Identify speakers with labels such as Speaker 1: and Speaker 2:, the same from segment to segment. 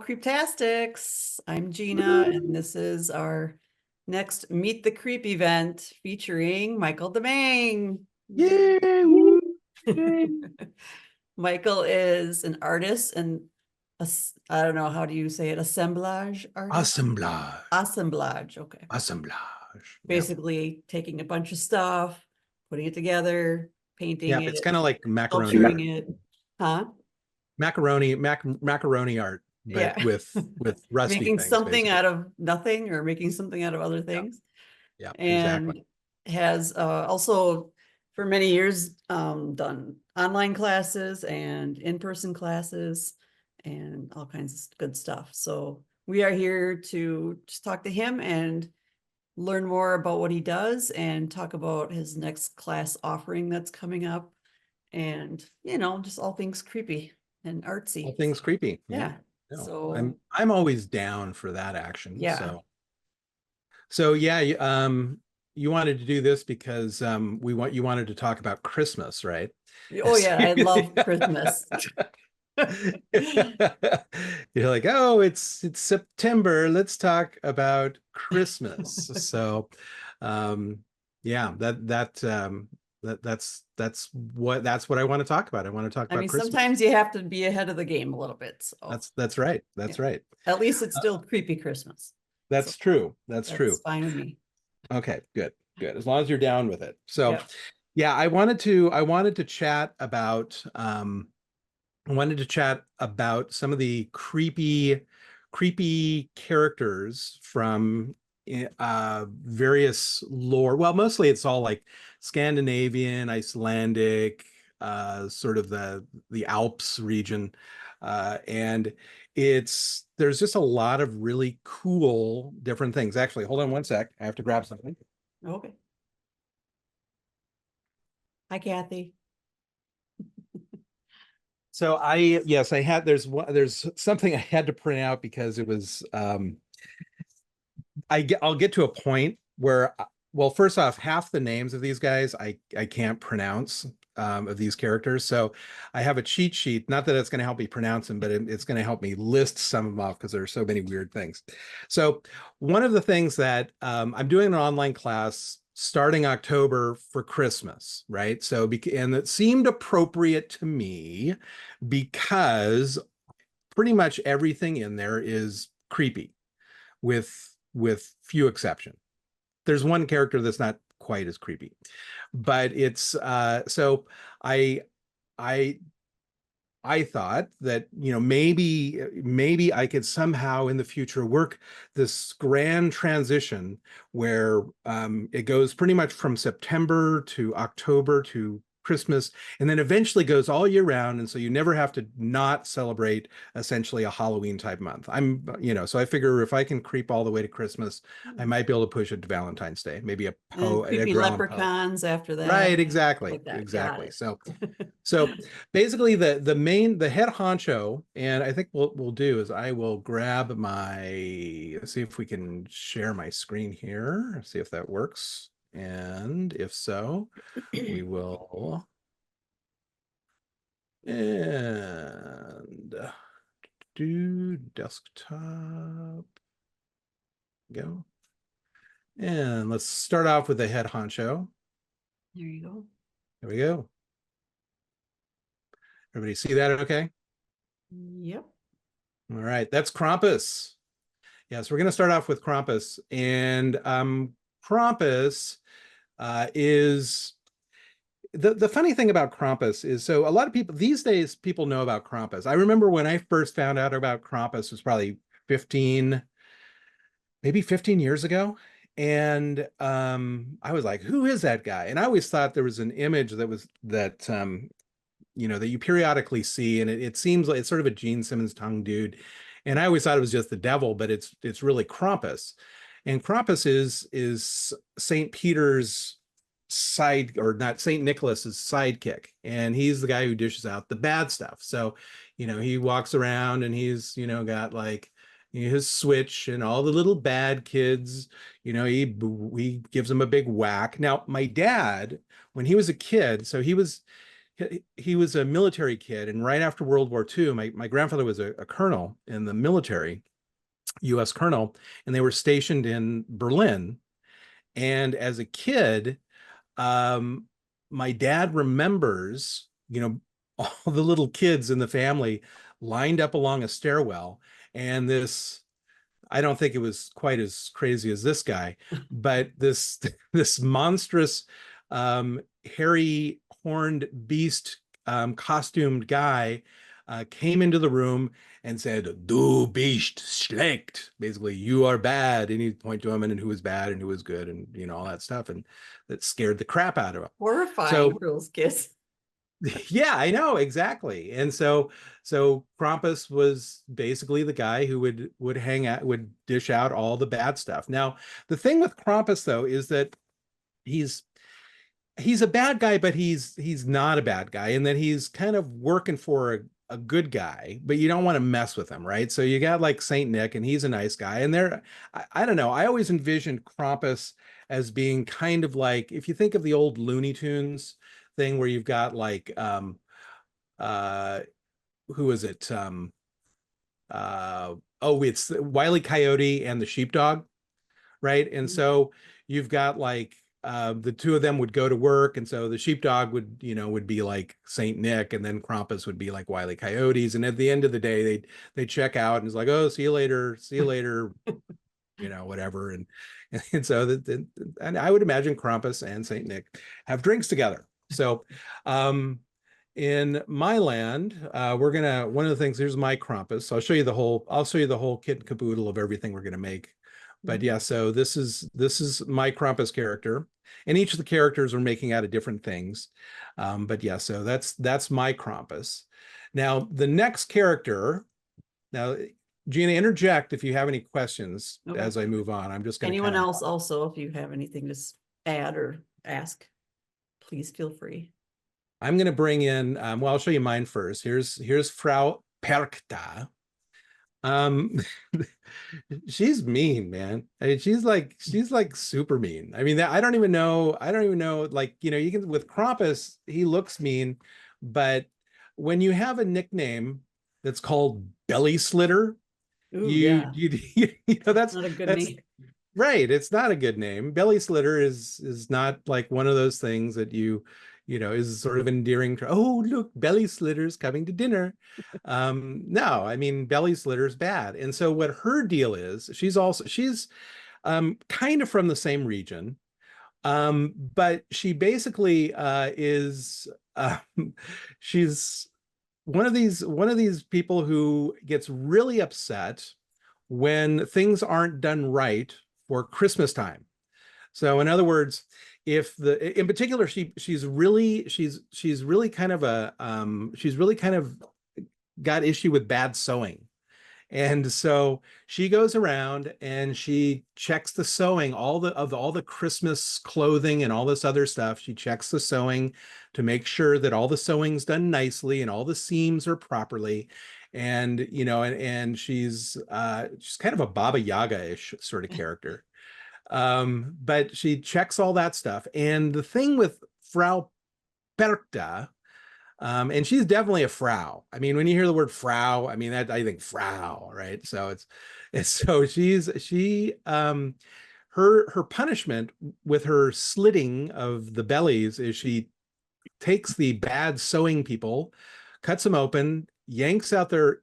Speaker 1: Creeptastics. I'm Gina, and this is our next Meet the Creep event featuring Michael DeMeng.
Speaker 2: Yay! Woo! Yay.
Speaker 1: Michael is an artist and I don't know, how do you say it? Assemblage artist?
Speaker 2: Assemblage.
Speaker 1: Assemblage, okay.
Speaker 2: Assemblage.
Speaker 1: Basically taking a bunch of stuff, putting it together, painting
Speaker 2: Yeah,
Speaker 1: it.
Speaker 2: it's kind of like macaroni.
Speaker 1: Sculpturing it. Huh?
Speaker 2: Macaroni art, but
Speaker 1: Yeah.
Speaker 2: with rusty
Speaker 1: making
Speaker 2: things,
Speaker 1: something
Speaker 2: basically.
Speaker 1: out of nothing or making something out of other things.
Speaker 2: Yeah,
Speaker 1: And
Speaker 2: exactly.
Speaker 1: has also for many years done online classes and in-person classes and all kinds of good stuff. So we are here to just talk to him and learn more about what he does and talk about his next class offering that's coming up, and just all things creepy and artsy.
Speaker 2: All things creepy.
Speaker 1: Yeah.
Speaker 2: No,
Speaker 1: So
Speaker 2: I'm always down for that action.
Speaker 1: yeah.
Speaker 2: So yeah, you wanted to do this because you wanted to talk about Christmas, right?
Speaker 1: Oh yeah, I love Christmas.
Speaker 2: You're like, oh, it's September. Let's talk about Christmas. So, yeah, that's what I want to talk about. I want to talk about Christmas.
Speaker 1: Sometimes you have to be ahead of the game a little bit. So
Speaker 2: That's right. That's right.
Speaker 1: At least it's still creepy Christmas.
Speaker 2: That's true. That's true.
Speaker 1: Fine with me.
Speaker 2: Okay, good. As long as you're down with it. So,
Speaker 1: yep.
Speaker 2: Yeah, I wanted to chat about some of the creepy characters from various lore. Well, mostly it's all like Scandinavian, Icelandic, sort of the Alps region, and there's just a lot of really cool different things. Actually, hold on one sec. I have to grab something.
Speaker 1: Okay. Hi, Kathy.
Speaker 2: So there's something I had to print out because it was I'll get to a point where, well, first off, half the names of these guys I can't pronounce, of these characters. So I have a cheat sheet, not that it's going to help me pronounce them, but it's going to help me list some of them off because there are so many weird things. So one of the things that I'm doing an online class starting October for Christmas, right? So, and it seemed appropriate to me because pretty much everything in there is creepy, with few exceptions. There's one character that's not quite as creepy, but it's so I thought that, maybe I could somehow in the future work this grand transition where it goes pretty much from September to October to Christmas, and then eventually goes all year round. And so you never have to not celebrate essentially a Halloween type month. So I figure if I can creep all the way to Christmas, I might be able to push it to Valentine's Day, maybe a
Speaker 1: creepy leprechauns after that.
Speaker 2: Right, exactly.
Speaker 1: Like that.
Speaker 2: Exactly. So basically the head honcho, and I think what we'll do is I will grab let's see if we can share my screen here, see if that works. And if so, we will. And do desktop. Go. And let's start off with the head honcho.
Speaker 1: There you go.
Speaker 2: There we go. Everybody see that okay?
Speaker 1: Yep.
Speaker 2: All right, that's Krampus. Yeah, so we're going to start off with Krampus. And Krampus is... The funny thing about Krampus is, so a lot of people these days, people know about Krampus. I remember when I first found out about Krampus was probably maybe 15 years ago. And I was like, who is that guy? And I always thought there was an image that you periodically see, and it seems like it's sort of a Gene Simmons tongue dude. And I always thought it was just the devil, but it's really Krampus. And Krampus is St. Peter's or not, St. Nicholas's sidekick, and he's the guy who dishes out the bad stuff. So he walks around and he's got like his switch, and all the little bad kids, he gives them a big whack. Now my dad, when he was a kid, so he was he was a military kid, and right after World War II, my grandfather was a colonel in the military, U.S. colonel, and they were stationed in Berlin. And as a kid, um, my dad remembers, all the little kids in the family lined up along a stairwell, and this, I don't think it was quite as crazy as this guy, but this this monstrous hairy horned beast costumed guy came into the room and said, "Du bist schlecht," basically, "you are bad," and he'd point to him and who was bad and who was good, and all that stuff, and that scared the crap out of him.
Speaker 1: Horrifying
Speaker 2: So
Speaker 1: for those kids.
Speaker 2: yeah, I know exactly. And so Krampus was basically the guy who would hang out, would dish out all the bad stuff. Now, the thing with Krampus though is that he's he's a bad guy, but he's not a bad guy, and that he's kind of working for a good guy, but you don't want to mess with him, right? So you got like Saint Nick, and he's a nice guy. And I don't know, I always envisioned Krampus as being kind of like, if you think of the old Looney Tunes thing where you've got like uh who is it? Oh, it's Wile E. Coyote and the sheepdog, right? And so you've got like the two of them would go to work, and so the sheepdog would be like Saint Nick, and then Krampus would be like Wile E. Coyotes, and at the end of the day they check out and it's like, oh, see you later, whatever. And so and I would imagine Krampus and Saint Nick have drinks together. So in my land, one of the things, here's my Krampus. So I'll show you the whole kit and caboodle of everything we're gonna make. But yeah, so this is my Krampus character, and each of the characters are making out of different things. But yeah, so that's my Krampus. Now the next character, now Gina, interject if you have any questions
Speaker 1: Okay.
Speaker 2: as I move on. I'm just going to
Speaker 1: Anyone else also, if you have anything to add or ask, please feel free.
Speaker 2: I'm going to bring in, well, I'll show you mine first. Here's Frau Perkta. She's mean, man. I mean, she's like super mean. I mean, I don't even know, like, you can, with Krampus, he looks mean, but when you have a nickname that's called Belly Slitter,
Speaker 1: Ooh, yeah.
Speaker 2: that's
Speaker 1: Not a good
Speaker 2: that's
Speaker 1: name.
Speaker 2: right. It's not a good name. Belly Slitter is not like one of those things that is sort of endearing to, oh, look, Belly Slitter's coming to dinner. No, I mean, Belly Slitter's bad. And so what her deal is, she's kind of from the same region. But she basically is she's one of these people who gets really upset when things aren't done right for Christmas time. So in other words, in particular, she's really kind of she's really kind of got issue with bad sewing. And so she goes around and she checks the sewing, all the Christmas clothing and all this other stuff. She checks the sewing to make sure that all the sewing's done nicely and all the seams are properly. And and she's kind of a Baba Yaga-ish sort of character. But she checks all that stuff. And the thing with Frau Perkta, and she's definitely a Frau. I mean, when you hear the word Frau, I mean, I think Frau, right? So it's so her punishment with her slitting of the bellies is she takes the bad sewing people, cuts them open, yanks out their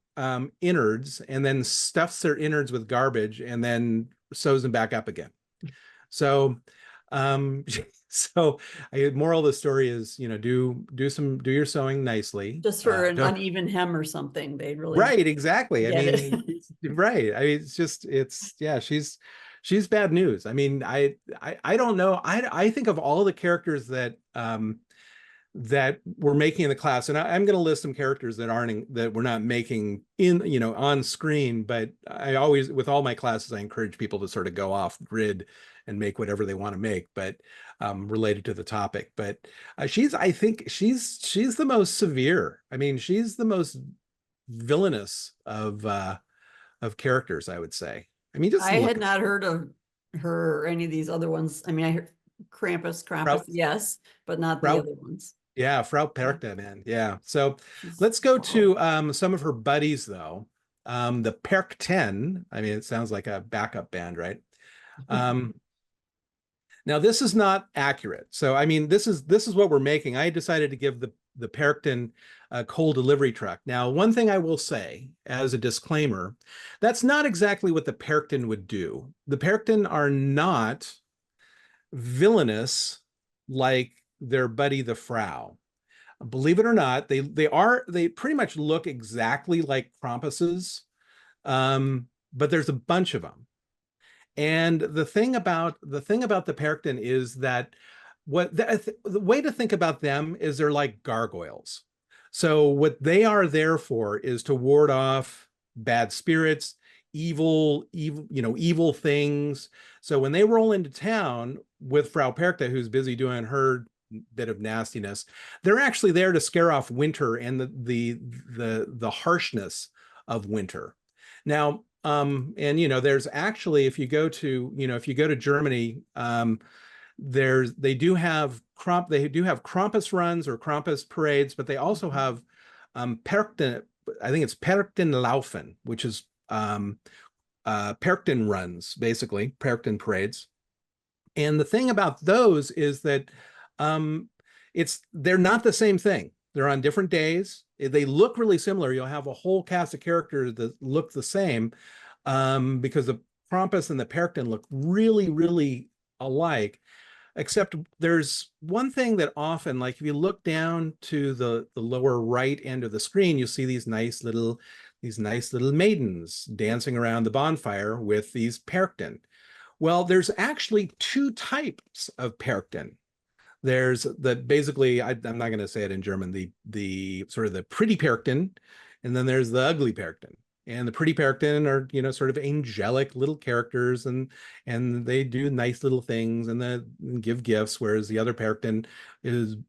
Speaker 2: innards, and then stuffs their innards with garbage, and then sews them back up again. So so moral of the story is, do your sewing nicely.
Speaker 1: Just for an uneven hem or something. They really
Speaker 2: right, exactly. I mean, right. I mean, yeah, she's bad news. I mean, I don't know. I think of all the characters that that we're making in the class, and I'm going to list some characters that we're not making on screen, but I always, with all my classes, I encourage people to sort of go off grid and make whatever they want to make, but related to the topic. But I think she's the most severe. I mean, she's the most villainous of characters, I would say. I mean, just
Speaker 1: I had not heard of her or any of these other ones. I mean, I heard Krampus, yes, but not the other ones.
Speaker 2: Yeah, Frau
Speaker 1: Yeah,
Speaker 2: Perkta, man. Yeah. So
Speaker 1: she's
Speaker 2: let's go
Speaker 1: wow.
Speaker 2: to some of her buddies though. The Perk 10. I mean, it sounds like a backup band, right? Um, Now this is not accurate. So I mean, this is what we're making. I decided to give the Perkton a coal delivery truck. Now, one thing I will say as a disclaimer, that's not exactly what the Perkton would do. The Perkton are not villainous like their buddy the Frau. Believe it or not, they pretty much look exactly like Krampuses, but there's a bunch of them. And the thing about the Perkton is that the way to think about them is they're like gargoyles. So what they are there for is to ward off bad spirits, evil things. So when they roll into town with Frau Perkta, who's busy doing her bit of nastiness, they're actually there to scare off winter and the harshness of winter. Now, and there's actually, if you go to Germany, they do have Krampus runs or Krampus parades, but they also have Perkten, I think it's Perktenlaufen, which is Perkten runs, basically, Perkten parades. And the thing about those is that um, they're not the same thing. They're on different days. They look really similar. You'll have a whole cast of characters that look the same because the Krampus and the Perkton look really, really alike. Except there's one thing that often, like if you look down to the lower right end of the screen, you'll see these nice little maidens dancing around the bonfire with these Perkton. Well, there's actually two types of Perkten. There's basically, I'm not going to say it in German, the sort of the pretty Perkten, and then there's the ugly Perkten. And the pretty Perkten are, sort of angelic little characters, and they do nice little things and give gifts, whereas the other Perkten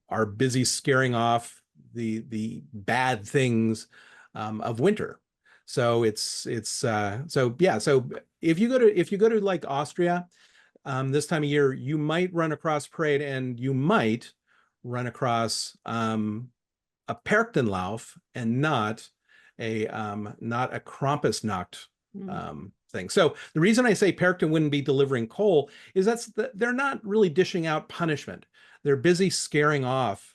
Speaker 2: are busy scaring off the bad things of winter. So so yeah. So if you go to like Austria, this time of year, you might run across parade and you might run across a Perchtenlauf and not a Krampusnacht
Speaker 1: Mm.
Speaker 2: thing. So the reason I say Perchten wouldn't be delivering coal is they're not really dishing out punishment. They're busy scaring off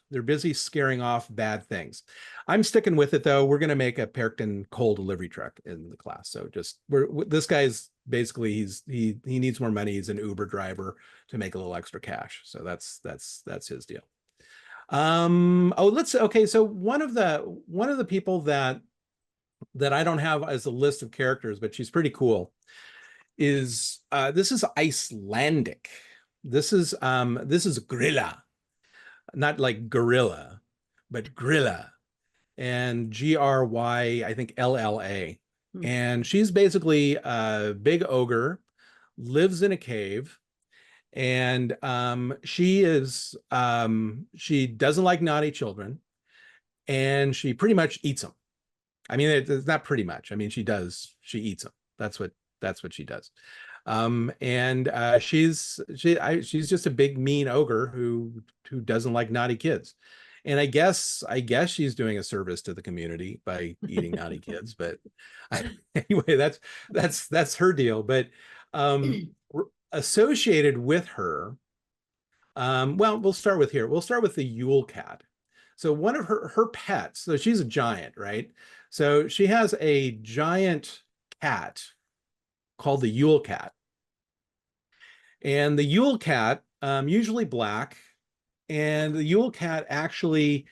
Speaker 2: bad things. I'm sticking with it though. We're going to make a Perchten coal delivery truck in the class. So this guy's basically he needs more money. He's an Uber driver to make a little extra cash. So that's his deal. Okay, so one of the people that I don't have as a list of characters, but she's pretty cool, is this is Icelandic. This is Grilla, not like gorilla, but Grilla, and Gry, I think LLA.
Speaker 1: Mm.
Speaker 2: And she's basically a big ogre, lives in a cave, and she doesn't like naughty children, and she pretty much eats them. I mean, it's not pretty much. I mean, she does. She eats them. That's what she does. And she's just a big mean ogre who doesn't like naughty kids. And I guess she's doing a service to the community by eating naughty kids. But anyway, that's her deal. But um, associated with her, well, we'll start with here. We'll start with the Yule cat. So one of her pets, so she's a giant, right? So she has a giant cat called the Yule cat. And the Yule cat, usually black, and the Yule cat actually,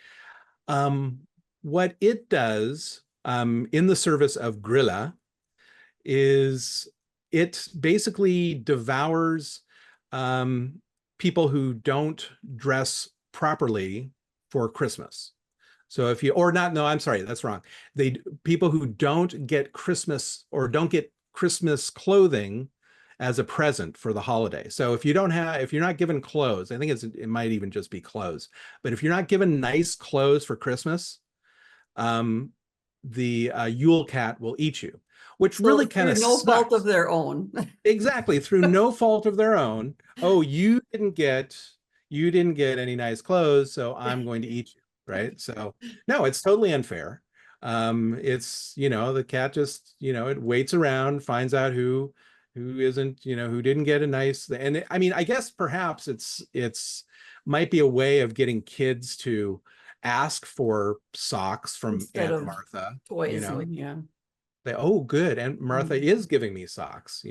Speaker 2: what it does in the service of Grilla is it basically devours people who don't dress properly for Christmas. So if you, or not, no, I'm sorry, that's wrong. People who don't get Christmas or don't get Christmas clothing as a present for the holiday. So if you're not given clothes, I think it might even just be clothes. But if you're not given nice clothes for Christmas, um, the Yule cat will eat you, which
Speaker 1: So
Speaker 2: really kind
Speaker 1: through
Speaker 2: of
Speaker 1: no fault of
Speaker 2: sucks.
Speaker 1: their own.
Speaker 2: Exactly, through no fault of their own. Oh, you didn't get you didn't get any nice clothes, so I'm going to eat you, right? So no, it's totally unfair. It's, the cat just, it waits around, finds out who isn't, who didn't get a nice, and I mean, I guess perhaps it's might be a way of getting kids to ask for socks from
Speaker 1: Instead
Speaker 2: Aunt
Speaker 1: of
Speaker 2: Martha,
Speaker 1: toys, and yeah.
Speaker 2: they, oh, good, Aunt Martha
Speaker 1: Mhm.
Speaker 2: is giving me socks.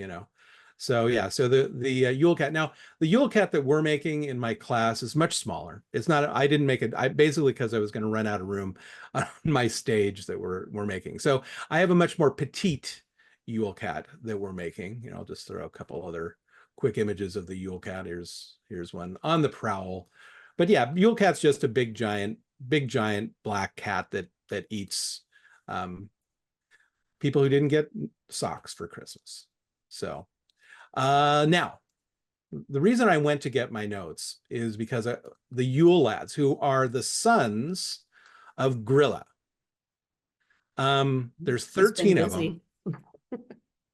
Speaker 2: So yeah, so the Yule cat. Now, the Yule cat that we're making in my class is much smaller. It's not, I didn't make it, I basically, because I was going to run out of room on my stage that we're making. So I have a much more petite Yule cat that we're making. I'll just throw a couple other quick images of the Yule cat. Here's one on the prowl. But yeah, Yule cat's just a big giant black cat that eats people who didn't get socks for Christmas. So now, the reason I went to get my notes is because the Yule lads, who are the sons of Grilla, there's
Speaker 1: He's been
Speaker 2: 13 of them.
Speaker 1: busy.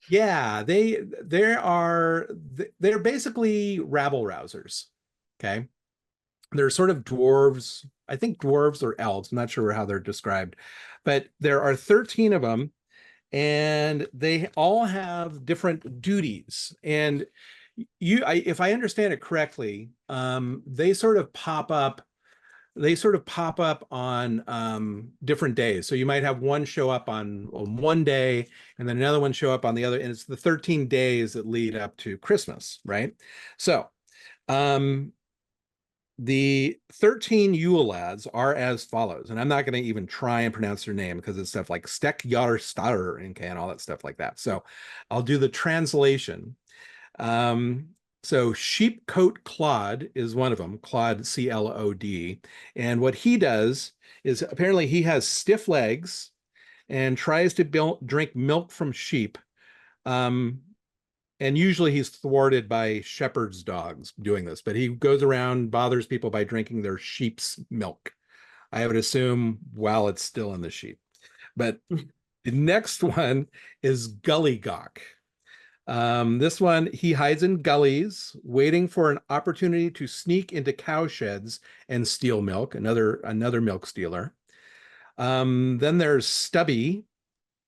Speaker 2: Yeah, they're basically rabble rousers. Okay, they're sort of dwarves. I think dwarves or elves. I'm not sure how they're described, but there are 13 of them, and they all have different duties. And if I understand it correctly, they sort of pop up on different days. So you might have one show up on one day, and then another one show up on the other, and it's the 13 days that lead up to Christmas, right? So um, the 13 Yule lads are as follows, and I'm not going to even try and pronounce their name because it's stuff like Stek Yar Star and all that stuff like that. So I'll do the translation. Um, so Sheepcoat Clod is one of them, Clod, C-L-O-D. And what he does is apparently he has stiff legs and tries to drink milk from sheep. Um, and usually he's thwarted by shepherd's dogs doing this, but he goes around, bothers people by drinking their sheep's milk. I would assume while it's still in the sheep. But the next one is Gullygawk. This one, he hides in gullies, waiting for an opportunity to sneak into cow sheds and steal milk, another milk stealer. Then there's Stubby,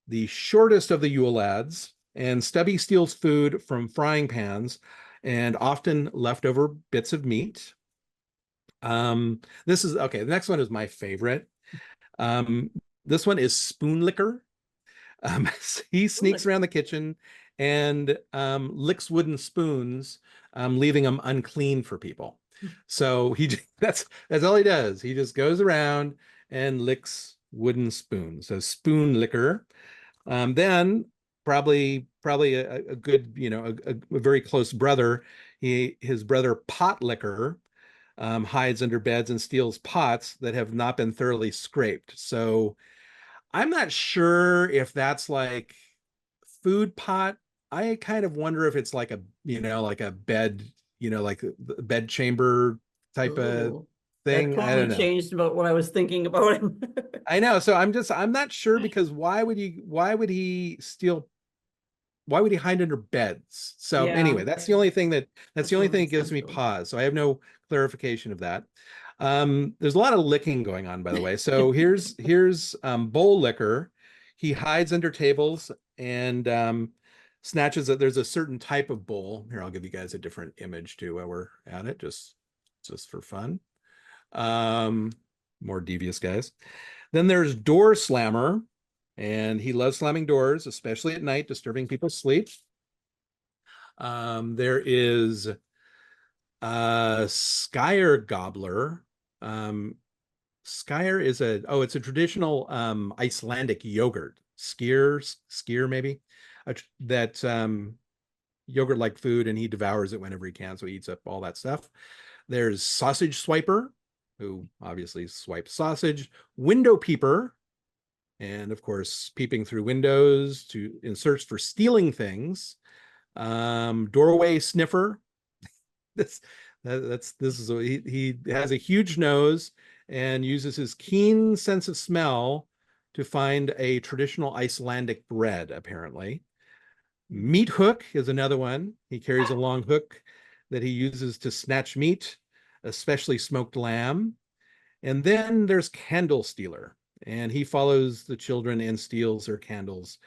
Speaker 2: the shortest of the Yule lads, and Stubby steals food from frying pans and often leftover bits of meat. This is okay. The next one is my favorite. Um, this one is Spoonlicker. He sneaks
Speaker 1: Look,
Speaker 2: around the kitchen and licks wooden spoons, leaving them unclean for people. So that's all he does. He just goes around and licks wooden spoons. So spoon licker. Then probably a good, a very close brother. His brother Pot Licker hides under beds and steals pots that have not been thoroughly scraped. So I'm not sure if that's like food pot. I kind of wonder if it's like like a bed, like a bed chamber type of
Speaker 1: oh, that
Speaker 2: thing. I
Speaker 1: totally
Speaker 2: don't know.
Speaker 1: changed about what I was thinking about him.
Speaker 2: I know. So I'm not sure because why would he hide under beds? So
Speaker 1: Yeah,
Speaker 2: anyway, that's the only
Speaker 1: doesn't
Speaker 2: thing
Speaker 1: make
Speaker 2: that gives
Speaker 1: sense
Speaker 2: me
Speaker 1: though.
Speaker 2: pause. So I have no clarification of that. There's a lot of licking going on, by the way. So here's bowl licker. He hides under tables and snatches it. There's a certain type of bowl. Here, I'll give you guys a different image too while we're at it, just for fun. Um, More devious guys. Then there's door slammer, and he loves slamming doors, especially at night, disturbing people's sleep. There is Skyer Gobbler. Skyer is it's a traditional Icelandic yogurt. Skier maybe. That yogurt like food, and he devours it whenever he can, so he eats up all that stuff. There's Sausage Swiper, who obviously swipes sausage. Window Peeper, and of course, peeping through windows in search for stealing things. Doorway Sniffer. This this is he has a huge nose and uses his keen sense of smell to find a traditional Icelandic bread, apparently. Meat Hook is another one. He carries a long hook that he uses to snatch meat, especially smoked lamb. And then there's Candle Stealer, and he follows the children and steals their candles,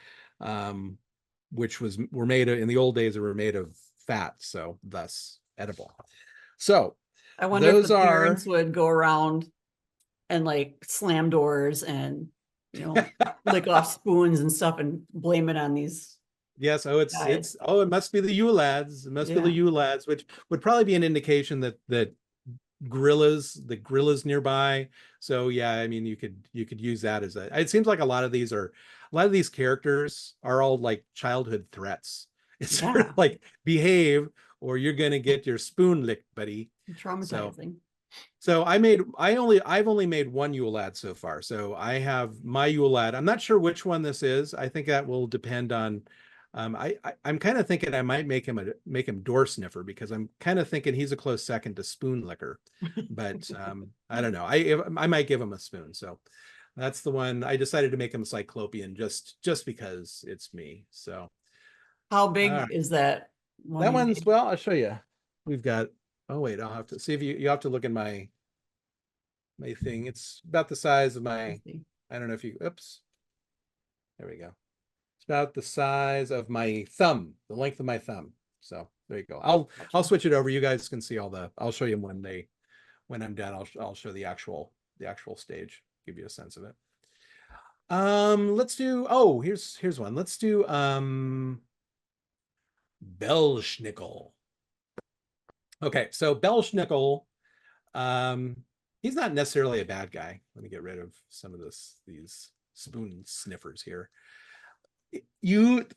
Speaker 2: which were made in the old days. They were made of fat, so thus edible. So
Speaker 1: I wonder if
Speaker 2: those
Speaker 1: the
Speaker 2: are
Speaker 1: parents would go around and like slam doors and, lick off spoons and stuff and blame it on these
Speaker 2: yes. Oh,
Speaker 1: guys.
Speaker 2: it must be the Yule lads. It must be the Yule lads, which would probably be an indication that the gorillas nearby. So yeah, I mean, you could use that as it seems like a lot of these characters are all like childhood threats. It's sort of like behave or you're gonna get your spoon licked, buddy.
Speaker 1: Traumatizing.
Speaker 2: So I've only made one Yule lad so far. So I have my Yule lad. I'm not sure which one this is. I think that will depend on I'm kind of thinking I might make him door sniffer, because I'm kind of thinking he's a close second to spoon licker. But I don't know. I might give him a spoon. So that's the one. I decided to make him cyclopean just because it's me. So
Speaker 1: how big is that one?
Speaker 2: That one's, well, I'll show you. We've got, oh wait, I'll have to see if you have to look in my thing. It's about the size of my, I don't know if you, oops. There we go. It's about the size of my thumb, the length of my thumb. So there you go. I'll switch it over. You guys can see I'll show you when I'm done. I'll show the actual stage, give you a sense of it. Let's do, oh, here's one. Let's do Belschnickel. Okay, so Belschnickel, he's not necessarily a bad guy. Let me get rid of some of these spoon sniffers here.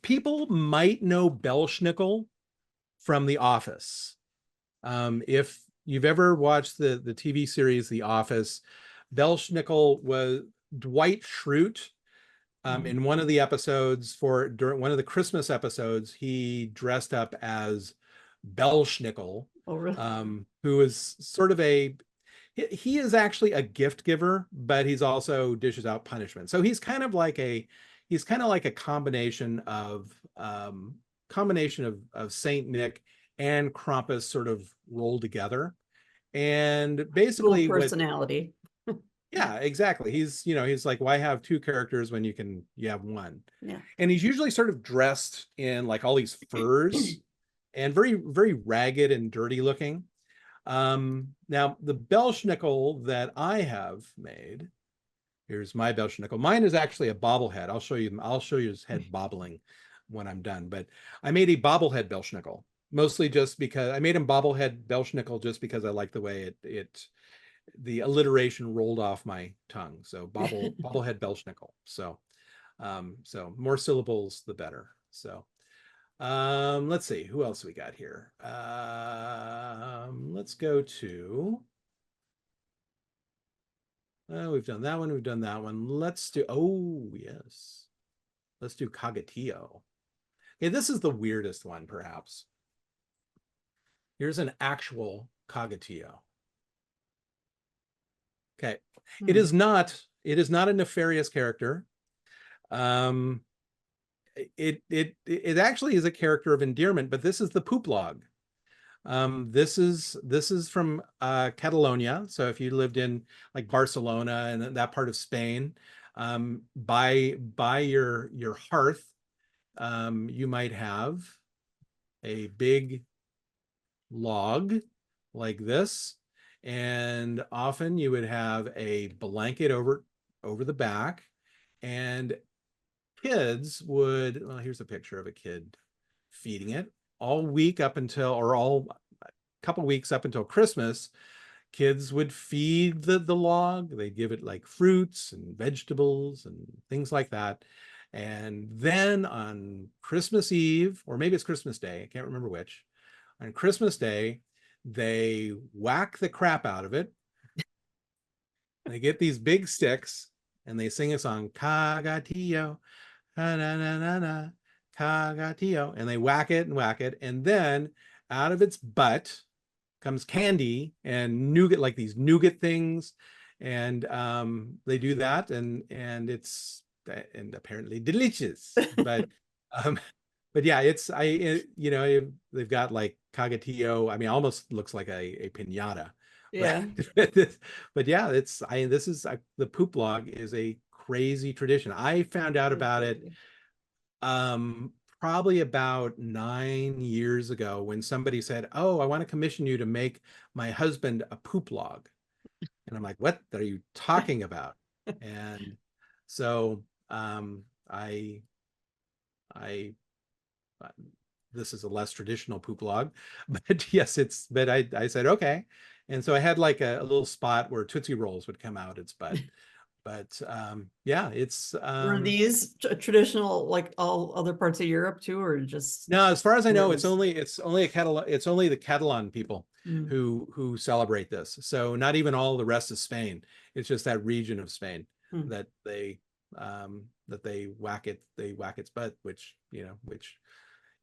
Speaker 2: People might know Belschnickel from The Office. If you've ever watched the TV series The Office, Belschnickel was Dwight Schrute. In one of the episodes during one of the Christmas episodes, he dressed up as Belschnickel, who is sort of he is actually a gift giver, but he's also dishes out punishment. So he's kind of like a combination of Saint Nick and Krampus sort of rolled together. And basically
Speaker 1: personality.
Speaker 2: Yeah, exactly. He's like, why have two characters when you have one?
Speaker 1: Yeah.
Speaker 2: And he's usually sort of dressed in like all these furs and very, very ragged and dirty looking. Now the Belschnickel that I have made, here's my Belschnickel. Mine is actually a bobblehead. I'll show you his head bobbling when I'm done. But I made a bobblehead Belschnickel, mostly just because I made him bobblehead Belschnickel just because I like the way the alliteration rolled off my tongue. So bobblehead Belschnickel. So more syllables the better. So let's see who else we got here. Let's go to we've done that one. Let's do, oh yes, let's do Cogatillo. Okay, this is the weirdest one perhaps. Here's an actual Cogatillo. Okay, it is not a nefarious character. It actually is a character of endearment, but this is the poop log. This is from Catalonia. So if you lived in like Barcelona and that part of Spain, by your hearth, you might have a big log like this. And often you would have a blanket over the back, and kids would, well, here's a picture of a kid feeding it all week up until, or all couple weeks up until Christmas. Kids would feed the log. They'd give it like fruits and vegetables and things like that. And then on Christmas Eve, or maybe it's Christmas Day, I can't remember which, on Christmas Day, they whack the crap out of it. They get these big sticks and they sing a song, Cogatillo, na na na na na, Cogatillo, and they whack it. And then out of its butt comes candy and nougat, like these nougat things. And they do that, and it's apparently delicious. But yeah, they've got like Cogatillo. I mean, almost looks like a piñata
Speaker 1: Yeah.
Speaker 2: But yeah, this is the poop log is a crazy tradition. I found out about it um probably about 9 years ago when somebody said, "Oh, I want to commission you to make my husband a poop log." And I'm like, "What are you talking about?" And so I I uh, this is a less traditional poop log, but yes, but I said okay. And so I had like a little spot where Tootsie Rolls would come out its butt. But yeah, it's
Speaker 1: Were these traditional like all other parts of Europe too, or just
Speaker 2: no, as far as I
Speaker 1: where it
Speaker 2: know,
Speaker 1: was?
Speaker 2: it's only the Catalan people
Speaker 1: Mm,
Speaker 2: who celebrate this. So not even all the rest of Spain. It's just that region of Spain
Speaker 1: mm,
Speaker 2: that they whack its butt, which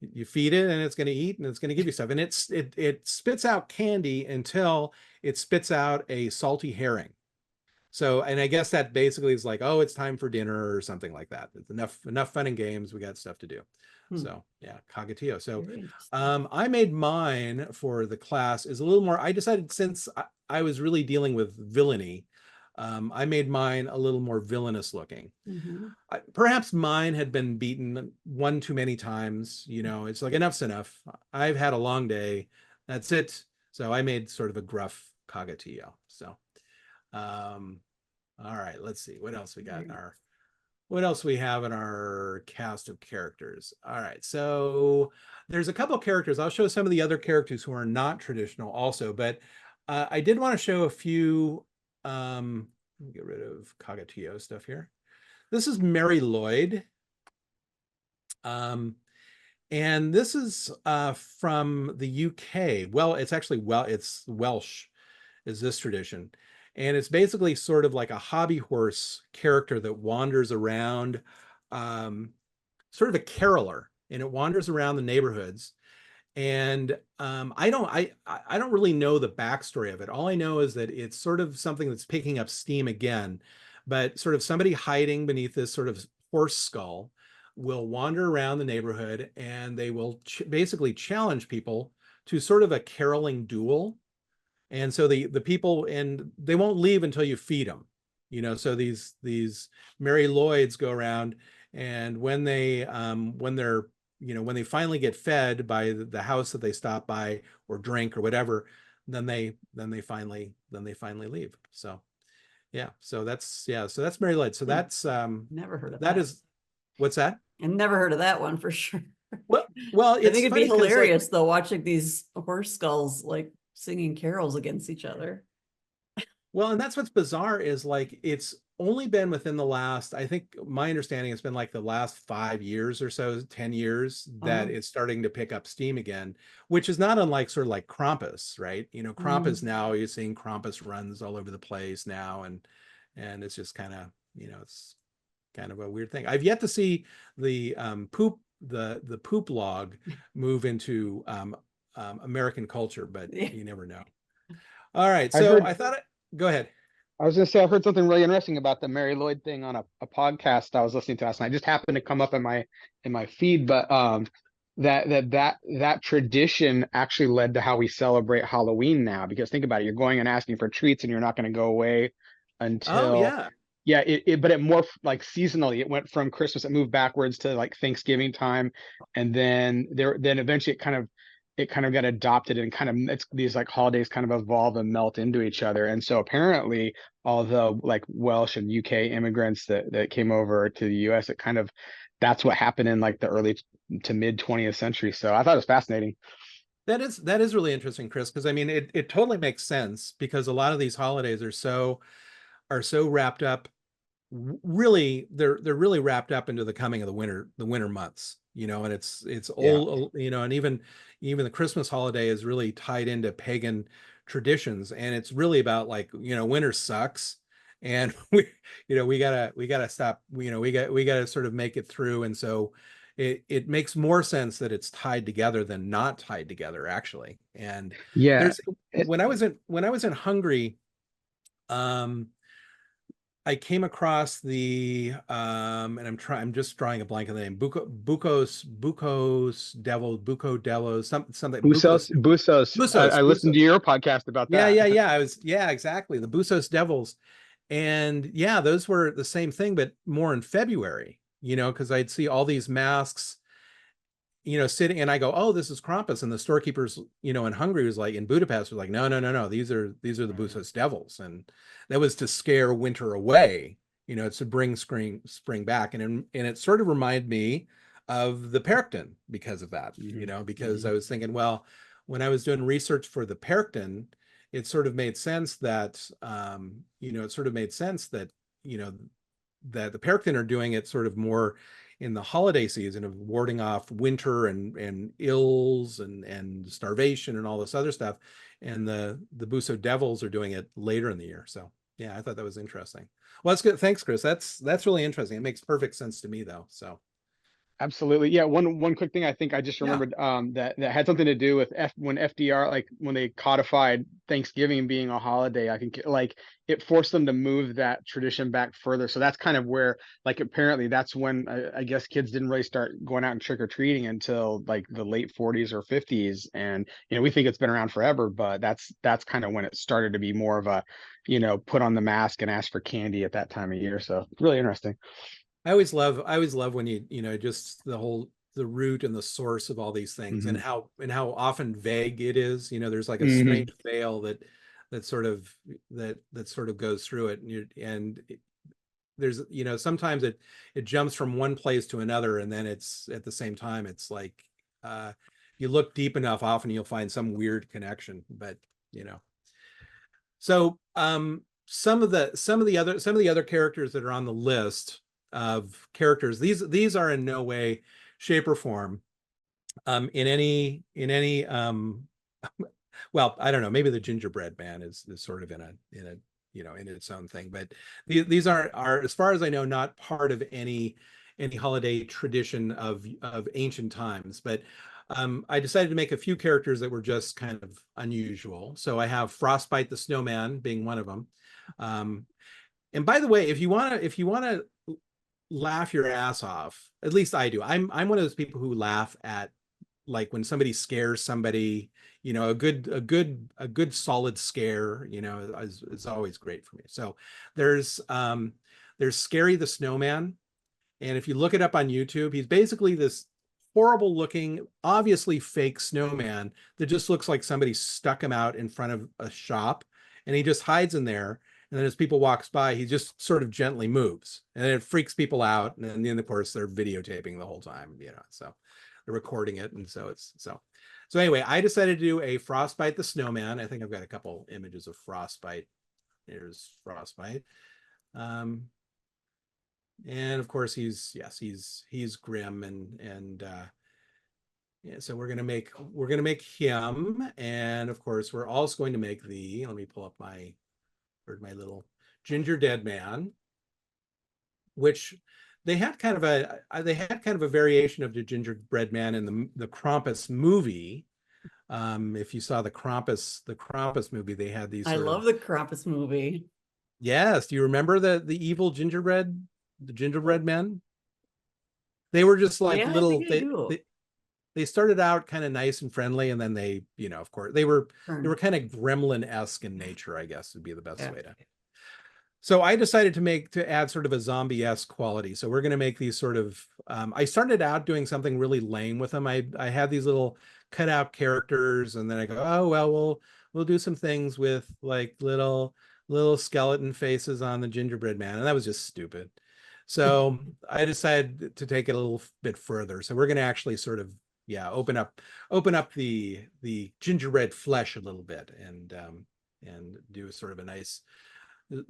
Speaker 2: you feed it and it's going to eat and it's going to give you stuff. And it spits out candy until it spits out a salty herring. So, and I guess that basically is like, oh, it's time for dinner or something like that. It's enough fun and games. We got stuff to do.
Speaker 1: mm.
Speaker 2: So yeah, Cogatillo. So
Speaker 1: Very interesting.
Speaker 2: I made mine for the class is a little more, I decided since I was really dealing with villainy, I made mine a little more villainous looking.
Speaker 1: Mhm.
Speaker 2: Perhaps mine had been beaten one too many times. It's like enough's enough. I've had a long day. That's it. So I made sort of a gruff Cogatillo. So all right, let's see what else we got in our what else we have in our cast of characters. All right, so there's a couple of characters. I'll show some of the other characters who are not traditional also, but I did want to show a few. Let me get rid of Cogatillo stuff here. This is Mary Lloyd. Um, and this is from the UK. Well, it's Welsh is this tradition. And it's basically sort of like a hobby horse character that wanders around, um, sort of a caroler, and it wanders around the neighborhoods. And I don't really know the backstory of it. All I know is that it's sort of something that's picking up steam again, but sort of somebody hiding beneath this sort of horse skull will wander around the neighborhood and they will basically challenge people to sort of a caroling duel. And so the people, and they won't leave until you feed them. So these Mary Lloyds go around, and when they finally get fed by the house that they stop by or drink or whatever, then they finally leave. So that's Mary Lloyd. So
Speaker 1: Hmm.
Speaker 2: that's
Speaker 1: Never heard of
Speaker 2: that
Speaker 1: that.
Speaker 2: is what's that?
Speaker 1: I never heard of that one for sure.
Speaker 2: Well,
Speaker 1: I think
Speaker 2: it's
Speaker 1: it'd be
Speaker 2: funny because like
Speaker 1: hilarious though, watching these horse skulls like singing carols against each other.
Speaker 2: well, and that's what's bizarre is like it's only been within the last, I think my understanding has been like the last 5 years or so, 10 years that
Speaker 1: Oh,
Speaker 2: it's starting to pick up steam again, which is not unlike sort of like Krampus, right? Krampus
Speaker 1: mm,
Speaker 2: now, you're seeing Krampus runs all over the place now, and it's just kind of, it's kind of a weird thing. I've yet to see the the poop log move into American culture, but
Speaker 1: yeah.
Speaker 2: you never know. All right,
Speaker 3: I
Speaker 2: so
Speaker 3: heard,
Speaker 2: I thought go ahead.
Speaker 3: I was going to say, I heard something really interesting about the Mary Lloyd thing on a podcast I was listening to last night. It just happened to come up in my feed, but that tradition actually led to how we celebrate Halloween now. Because think about it, you're going and asking for treats, and you're not going to go away
Speaker 2: Oh
Speaker 3: until
Speaker 2: yeah.
Speaker 3: yeah. But it morphed like seasonally. It went from Christmas, it moved backwards to like Thanksgiving time, and then eventually it kind of got adopted, and kind of it's these like holidays kind of evolve and melt into each other. And so apparently, although like Welsh and UK immigrants that came over to the US, that's what happened in like the early to mid 20th century. So I thought it was fascinating.
Speaker 2: That is really interesting, Chris, because I mean it totally makes sense because a lot of these holidays are so wrapped up. Really, they're really wrapped up into the coming of the winter months, and it's
Speaker 3: Yeah.
Speaker 2: old, and even the Christmas holiday is really tied into pagan traditions, and it's really about like, winter sucks, and we gotta stop, we gotta sort of make it through, and so it makes more sense that it's tied together than not tied together actually. And
Speaker 3: Yeah.
Speaker 2: there's when I was in Hungary, um I came across the and I'm just drawing a blank on the name. Buco Delos, something
Speaker 3: Busos. I listened to
Speaker 2: Busos.
Speaker 3: your podcast about
Speaker 2: Yeah,
Speaker 3: that.
Speaker 2: yeah, yeah. Yeah, exactly. The Busos Devils. And yeah, those were the same thing, but more in February, because I'd see all these masks, sitting, and I go, oh, this is Krampus. And the storekeepers, in Hungary was like, in Budapest was like, no, no, no, no, these are the Busos Devils. And that was to scare winter away, to bring spring back. And it sort of reminded me of the Perkton because of that, because I was thinking, well, when I was doing research for the Perkton, it sort of made sense that, you know, that the Perkton are doing it sort of more in the holiday season of warding off winter and ills and starvation and all this other stuff. And the Buso Devils are doing it later in the year. So yeah, I thought that was interesting. Well, that's good. Thanks, Chris. That's really interesting. It makes perfect sense to me though. So
Speaker 3: Absolutely. Yeah. One quick thing I think I just
Speaker 2: yeah.
Speaker 3: remembered that had something to do with when FDR, like when they codified Thanksgiving being a holiday, I think like it forced them to move that tradition back further. So that's kind of where, like, apparently that's when I guess kids didn't really start going out and trick or treating until like the late 40s or 50s. And we think it's been around forever, but that's kind of when it started to be more of a, put on the mask and ask for candy at that time of year. So really interesting.
Speaker 2: I always love when just the root and the source of all these things, and
Speaker 3: Hmm.
Speaker 2: how often vague it is. There's like a
Speaker 3: Hmm.
Speaker 2: strange veil that sort of goes through it, there's sometimes it jumps from one place to another, and then it's at the same time it's like uh you look deep enough, often you'll find some weird connection. But you know so some of the other characters that are on the list of characters, these are in no way, shape, or form in any well, I don't know, maybe the gingerbread man is sort of in a in its own thing, but these are, as far as I know, not part of any holiday tradition of ancient times. But I decided to make a few characters that were just kind of unusual. So I have Frostbite the Snowman being one of them. um, and by the way, if you want to laugh your ass off, at least I do. I'm one of those people who laugh at, like, when somebody scares somebody, a good solid scare, is always great for me. So there's Scary the Snowman. And if you look it up on YouTube, he's basically this horrible looking, obviously fake snowman that just looks like somebody stuck him out in front of a shop, and he just hides in there. And then as people walks by, he just sort of gently moves, and it freaks people out. And then of course they're videotaping the whole time, so they're recording it. And so anyway, I decided to do a Frostbite the Snowman. I think I've got a couple images of Frostbite. There's Frostbite. And of course he's grim, and yeah, so we're gonna make him. And of course we're also going to make let me pull up my little ginger dead man, which they had kind of a variation of the gingerbread man in the Krampus movie. If you saw the Krampus movie, they had these
Speaker 1: I
Speaker 2: sort
Speaker 1: love
Speaker 2: of.
Speaker 1: the Krampus movie.
Speaker 2: Yes, do you remember the evil gingerbread men? They were just like
Speaker 1: Yeah, I
Speaker 2: little.
Speaker 1: think I do.
Speaker 2: They started out kind of nice and friendly, and then they, of course, they were
Speaker 1: Turn.
Speaker 2: kind of gremlin-esque in nature, I guess would be the best
Speaker 1: Yeah.
Speaker 2: way to. So I decided to add sort of a zombie-esque quality. So we're going to make these sort of. I started out doing something really lame with them. I had these little cutout characters, and then I go, oh well, we'll do some things with like little skeleton faces on the gingerbread man, and that was just stupid. So I decided to take it a little bit further. So we're going to actually sort of, yeah, open up the gingerbread flesh a little bit, and do sort of a nice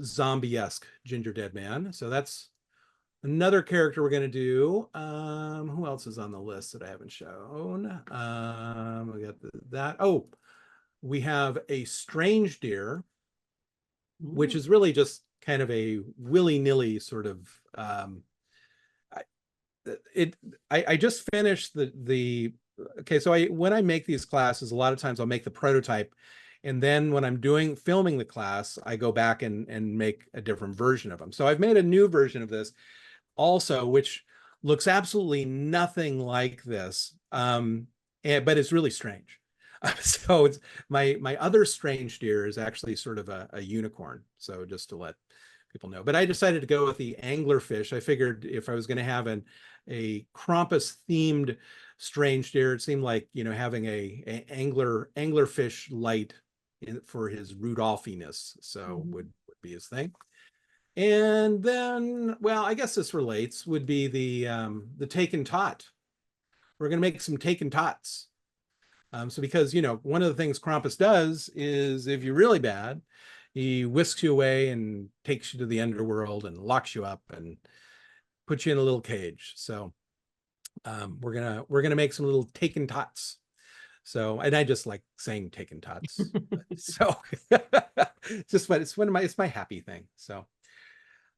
Speaker 2: zombie-esque ginger dead man. So that's another character we're going to do. Who else is on the list that I haven't shown? We got that. Oh, we have a strange deer, which
Speaker 1: Ooh.
Speaker 2: is really just kind of a willy-nilly sort of. I just finished the. Okay, so when I make these classes, a lot of times I'll make the prototype, And then when I'm filming the class, I go back and make a different version of them. So I've made a new version of this also, which looks absolutely nothing like this. But it's really strange. So it's my other strange deer is actually sort of a unicorn. So just to let people know, but I decided to go with the anglerfish. I figured if I was going to have a Krampus themed strange deer, it seemed like, you know, having a anglerfish light for his Rudolphiness. So would be his thing. And then, well, I guess this relates, would be the taken tot. We're going to make some taken tots. So because, you know, one of the things Krampus does is if you're really bad, he whisks you away and takes you to the underworld and locks you up and puts you in a little cage. So we're gonna make some little taken tots. So, and I just like saying taken tots. So it's my happy thing. So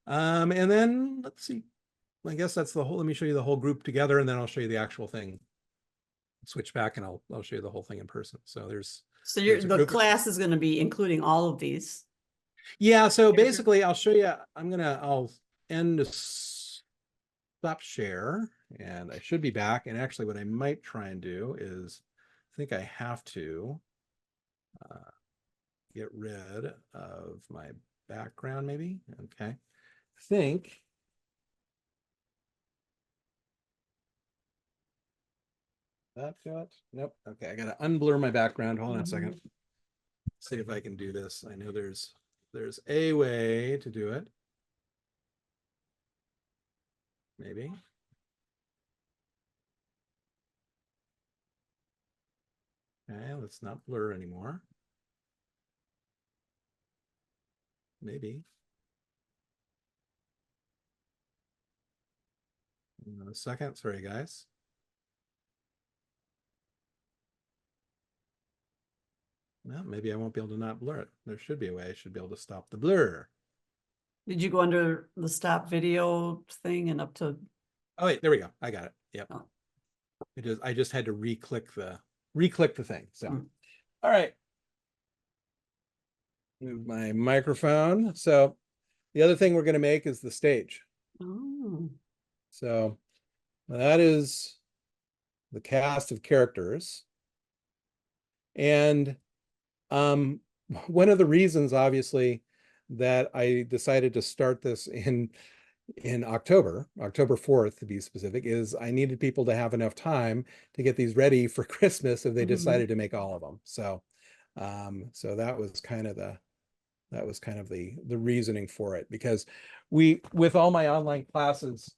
Speaker 2: and then let's see. I guess that's the whole, let me show you the whole group together, and then I'll show you the actual thing. Switch back and I'll show you the whole thing in person. So
Speaker 1: So the class is going to be including all of these.
Speaker 2: Yeah, so basically I'll show you, I'll end to stop share, and I should be back. And actually what I might try and do is, I think I have to get rid of my background maybe. Okay. I think that got, nope. Okay, I gotta unblur my background. Hold on a second. See if I can do this. I know there's a way to do it. Maybe. Okay, let's not blur anymore. Maybe. A second, sorry guys. Well, maybe I won't be able to not blur it. There should be a way I should be able to stop the blur.
Speaker 1: Did you go under the stop video thing and up to?
Speaker 2: Oh wait, there we go. I got it. Yep.
Speaker 1: Oh.
Speaker 2: I just had to re-click the thing. So all right. Move my microphone. So the other thing we're going to make is the stage.
Speaker 1: Oh.
Speaker 2: So that is the cast of characters. And one of the reasons, obviously, that I decided to start this in October 4th to be specific, is I needed people to have enough time to get these ready for Christmas if they decided to make all of them. So so that was kind of the reasoning for it, because with all my online classes,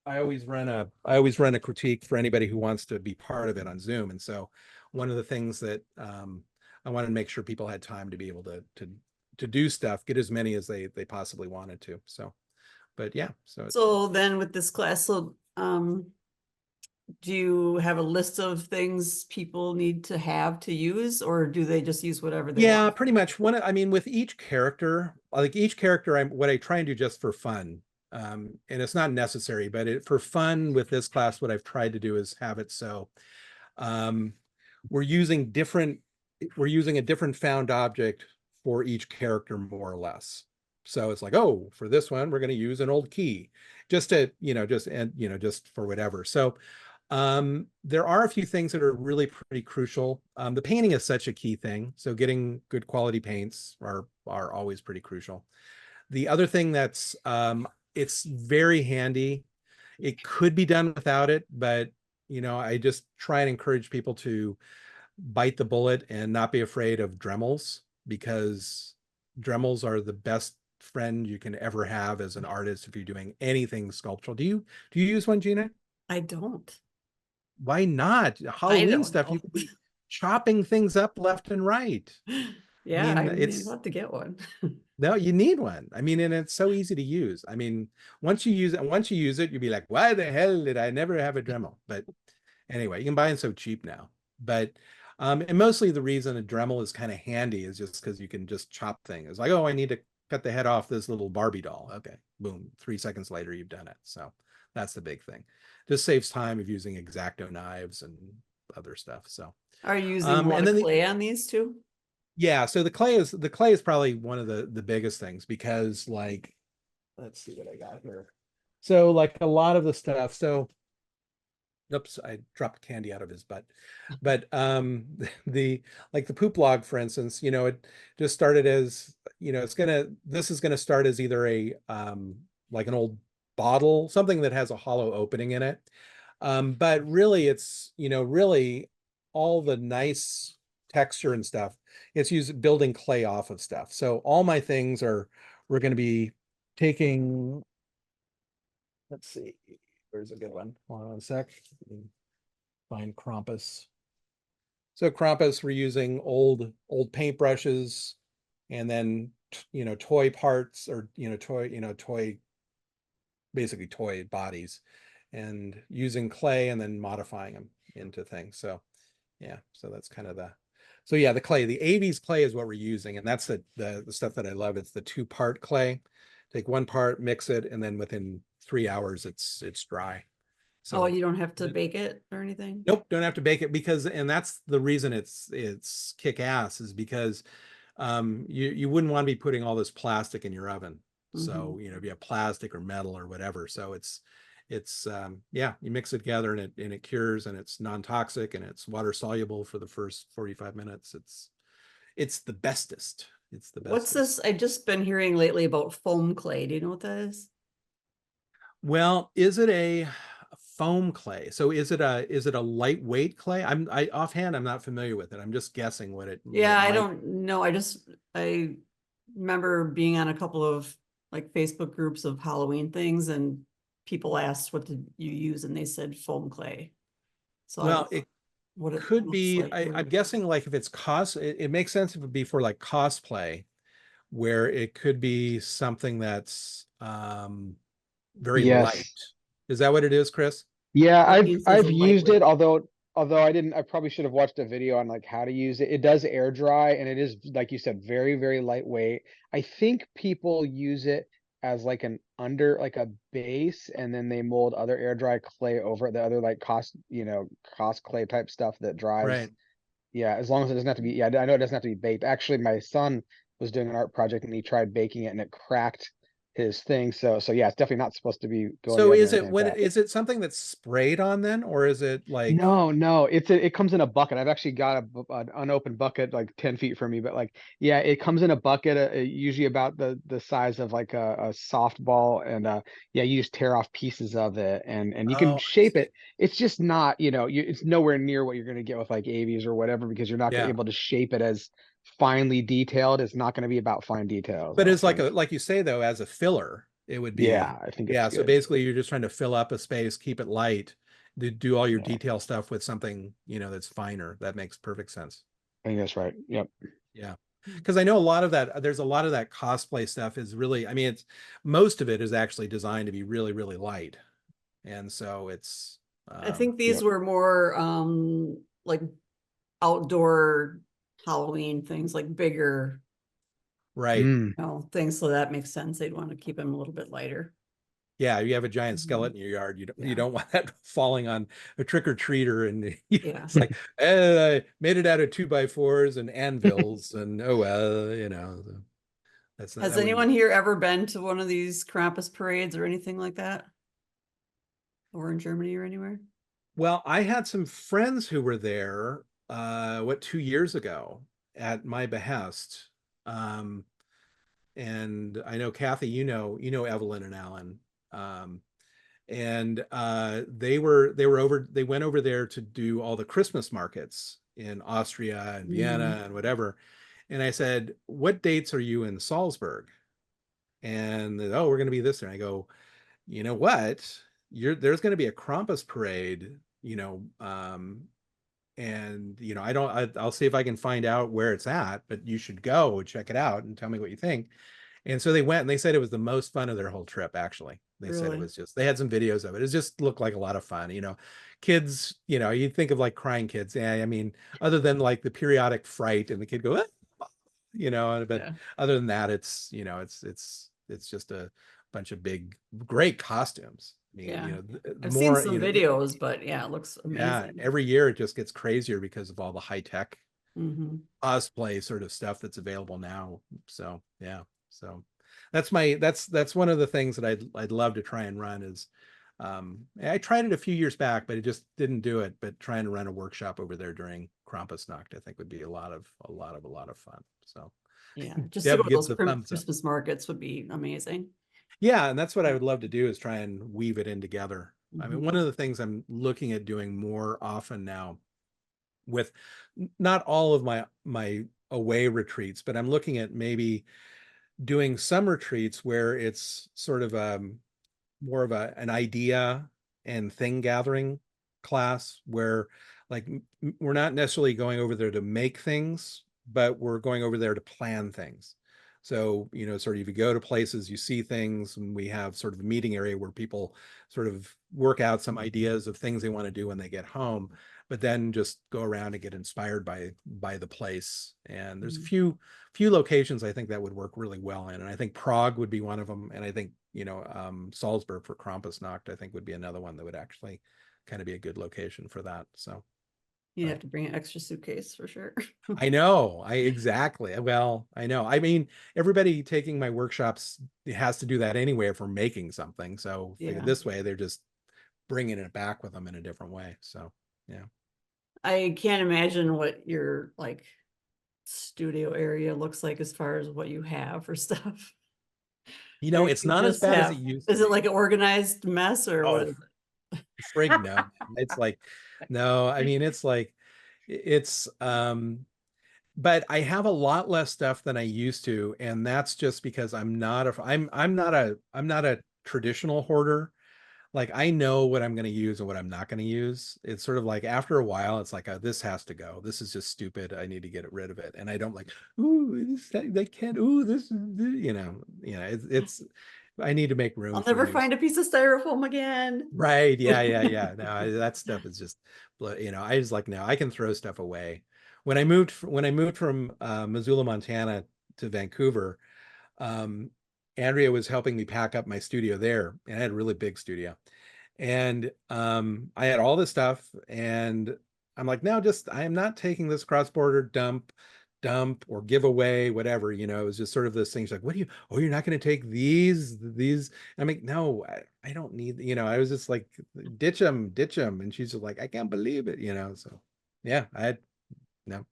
Speaker 2: I always run a critique for anybody who wants to be part of it on Zoom. And so one of the things that I wanted to make sure people had time to be able to do stuff, get as many as they possibly wanted to. So, but yeah. So
Speaker 1: then with this class, so do you have a list of things people need to have to use, or do they just use whatever they want?
Speaker 2: Yeah, pretty much. With each character, what I try and do just for fun, and it's not necessary, but for fun with this class, what I've tried to do is have it so we're using a different found object for each character, more or less. So it's like, oh, for this one, we're going to use an old key just to, just for whatever. So there are a few things that are really pretty crucial. The painting is such a key thing. So getting good quality paints are always pretty crucial. The other thing that's, it's very handy. It could be done without it, but I just try and encourage people to bite the bullet and not be afraid of Dremels, because Dremels are the best friend you can ever have as an artist if you're doing anything sculptural. Do you use one, Gina?
Speaker 1: I don't.
Speaker 2: Why not? Halloween stuff, you could be chopping things up left and right.
Speaker 1: Yeah, I mean, I'd love to get one.
Speaker 2: No, you need one. And it's so easy to use. Once you use it, you'll be like, why the hell did I never have a Dremel? But anyway, you can buy them so cheap now. But and mostly the reason a Dremel is kind of handy is just because you can just chop things. It's like, oh, I need to cut the head off this little Barbie doll. Okay, boom, 3 seconds later, you've done it. So that's the big thing. Just saves time of using X-Acto knives and other stuff. So
Speaker 1: are you using clay on these too?
Speaker 2: Yeah, so the clay is probably one of the biggest things because like let's see what I got here. So like a lot of the stuff. So oops, I dropped candy out of his butt. But the like the poop log, for instance, it just started as, this is gonna start as either a like an old bottle, something that has a hollow opening in it. But really it's, really all the nice texture and stuff. It's used building clay off of stuff. So all my things we're gonna be taking, let's see, where's a good one? Hold on a sec. Find Krampus. So Krampus, we're using old paintbrushes and then toy parts or toy basically toy bodies and using clay and then modifying them into things. So yeah, so that's kind of so yeah, the clay, the Avies clay is what we're using, and that's the stuff that I love. It's the 2-part clay. Take one part, mix it, and then within 3 hours it's dry.
Speaker 1: Oh,
Speaker 2: So
Speaker 1: you don't have to bake it or anything?
Speaker 2: nope, don't have to bake it because, and that's the reason it's kick ass is because you wouldn't want to be putting all this plastic in your oven. So,
Speaker 1: Mhm.
Speaker 2: if you have plastic or metal or whatever. So it's yeah, you mix it together and it cures and it's non-toxic and it's water soluble for the first 45 minutes. It's the bestest. It's the
Speaker 1: What's
Speaker 2: bestest.
Speaker 1: this? I've just been hearing lately about foam clay. Do you know what that is?
Speaker 2: Well, is it a foam clay? So is it a lightweight clay? I offhand I'm not familiar with it. I'm just guessing what
Speaker 1: Yeah,
Speaker 2: it
Speaker 1: I
Speaker 2: might.
Speaker 1: don't know. I remember being on a couple of like Facebook groups of Halloween things and people asked what did you use and they said foam clay. So I don't
Speaker 2: Well,
Speaker 1: know
Speaker 2: it
Speaker 1: what it
Speaker 2: could
Speaker 1: looks
Speaker 2: be.
Speaker 1: like.
Speaker 2: I'm guessing like if it's it makes sense if it'd be for like cosplay, where it could be something that's very light.
Speaker 3: Yes.
Speaker 2: Is that what it is, Chris?
Speaker 3: Yeah,
Speaker 1: It says
Speaker 3: I've
Speaker 1: a
Speaker 3: used it,
Speaker 1: lightweight.
Speaker 3: although I probably should have watched a video on like how to use it. It does air dry and it is, like you said, very, very lightweight. I think people use it as like an under like a base and then they mold other air dry clay over it, the other like cost clay type stuff that dries.
Speaker 2: Right.
Speaker 3: Yeah, as long as it doesn't have to be, yeah, I know it doesn't have to be baked. Actually, my son was doing an art project and he tried baking it and it cracked his thing. So yeah, it's definitely not supposed to be going in
Speaker 2: So
Speaker 3: the oven or
Speaker 2: is
Speaker 3: anything
Speaker 2: it
Speaker 3: like
Speaker 2: when
Speaker 3: that.
Speaker 2: is it something that's sprayed on then, or is it like
Speaker 3: No, it comes in a bucket. I've actually got an unopened bucket like 10 feet from me, but like, yeah, it comes in a bucket, usually about the size of like a softball. And yeah, you just tear off pieces of it and you can
Speaker 2: oh, I
Speaker 3: shape
Speaker 2: see.
Speaker 3: it. It's just not, it's nowhere near what you're going to get with like avies or whatever, because you're not
Speaker 2: Yeah.
Speaker 3: able to shape it as finely detailed. It's not going to be about fine details, I
Speaker 2: But
Speaker 3: don't
Speaker 2: it's
Speaker 3: think.
Speaker 2: like you say though, as a filler, it would be,
Speaker 3: Yeah, I think it's
Speaker 2: yeah. So
Speaker 3: good.
Speaker 2: basically you're just trying to fill up a space, keep it light, do all your
Speaker 3: Yeah,
Speaker 2: detail stuff with something, that's finer. That makes perfect sense.
Speaker 3: I think that's right. Yep.
Speaker 2: Yeah. Because I know a lot of that, there's a lot of that cosplay stuff is really, I mean, most of it is actually designed to be really, really light. And so it's,
Speaker 1: I think these
Speaker 3: Yep.
Speaker 1: were more like outdoor Halloween things, like bigger,
Speaker 2: right.
Speaker 3: Mm.
Speaker 1: things. So that makes sense. They'd want to keep them a little bit lighter.
Speaker 2: Yeah, you have a giant
Speaker 1: Mhm.
Speaker 2: skeleton in your yard. You
Speaker 1: Yeah.
Speaker 2: don't want that falling on a trick or treater, and
Speaker 1: Yeah.
Speaker 2: it's like, I made it out of 2x4s and anvils, and oh well, that's not
Speaker 1: Has
Speaker 2: that wouldn't be.
Speaker 1: anyone here ever been to one of these Krampus parades or anything like that? Or in Germany or anywhere?
Speaker 2: Well, I had some friends who were there, 2 years ago at my behest. Um, and I know Kathy, you know Evelyn and Alan. Um, and they went over there to do all the Christmas markets in Austria and
Speaker 1: Mm.
Speaker 2: Vienna and whatever. And I said, "What dates are you in Salzburg?" And oh, we're going to be this there. And I go, you know what? There's going to be a Krampus parade, and I'll see if I can find out where it's at, but you should go check it out and tell me what you think. And so they went and they said it was the most fun of their whole trip, actually. They said it
Speaker 1: Really?
Speaker 2: was just, they had some videos of it. It just looked like a lot of fun. Kids, you think of like crying kids. Yeah, I mean, other than like the periodic fright and the kid go, "Ah," but
Speaker 1: Yeah.
Speaker 2: other than that, it's just a bunch of big, great costumes. I mean,
Speaker 1: Yeah.
Speaker 2: the
Speaker 1: I've seen
Speaker 2: more,
Speaker 1: some videos, but yeah, it looks
Speaker 2: yeah,
Speaker 1: amazing.
Speaker 2: every year it just gets crazier because of all the high tech. cosplay sort of stuff that's available now. So yeah, so that's one of the things that I'd love to try and run is I tried it a few years back, but it just didn't do it. But trying to run a workshop over there during Krampusnacht, I think would be a lot of fun. So
Speaker 1: Yeah, just to go
Speaker 2: Deb
Speaker 1: to
Speaker 2: gives
Speaker 1: those
Speaker 2: the thumbs up.
Speaker 1: Christmas markets would be amazing.
Speaker 2: Yeah, and that's what I would love to do is try and weave it in together. I mean,
Speaker 1: Mhm.
Speaker 2: one of the things I'm looking at doing more often now with not all of my away retreats, but I'm looking at maybe doing some retreats where it's sort of more of an idea and thing gathering class where like we're not necessarily going over there to make things, but we're going over there to plan things. So, sort of if you go to places, you see things, and we have sort of a meeting area where people sort of work out some ideas of things they want to do when they get home, but then just go around and get inspired by the place. And there's a few locations I think that would work really well in, and I think Prague would be one of them, and I think Salzburg for Krampusnacht I think would be another one that would actually kind of be a good location for that. So
Speaker 1: You have to bring an extra suitcase for sure.
Speaker 2: I know, exactly. Well, I know. I mean, everybody taking my workshops has to do that anyway if we're making something. So
Speaker 1: Yeah.
Speaker 2: this way, they're just bringing it back with them in a different way. So yeah.
Speaker 1: I can't imagine what your like studio area looks like as far as what you have for stuff. Or
Speaker 2: It's
Speaker 1: you
Speaker 2: not as
Speaker 1: just
Speaker 2: bad as it
Speaker 1: have,
Speaker 2: used to
Speaker 1: is it
Speaker 2: be.
Speaker 1: like an organized mess or what
Speaker 2: Oh,
Speaker 1: is it?
Speaker 2: frig no. It's like, no, I mean, it's but I have a lot less stuff than I used to, and that's just because I'm not a traditional hoarder. Like I know what I'm going to use and what I'm not going to use. It's sort of like after a while, it's like, this has to go. This is just stupid. I need to get rid of it. And I don't like, ooh, they can't. Ooh, this is, it's. I need to make room
Speaker 1: I'll
Speaker 2: for
Speaker 1: never
Speaker 2: new.
Speaker 1: find a piece of styrofoam again.
Speaker 2: Right. Yeah. No, that stuff is just, I was like, no, I can throw stuff away. When I moved from Missoula, Montana to Vancouver, um, Andrea was helping me pack up my studio there, and I had a really big studio. And I had all this stuff, and I'm like, no, I am not taking this cross-border dump or giveaway, whatever. It was just sort of this thing. She's like, you're not going to take these? I'm like, no, I don't need, I was just like, ditch them. And she's just like, I can't believe it, so yeah, no,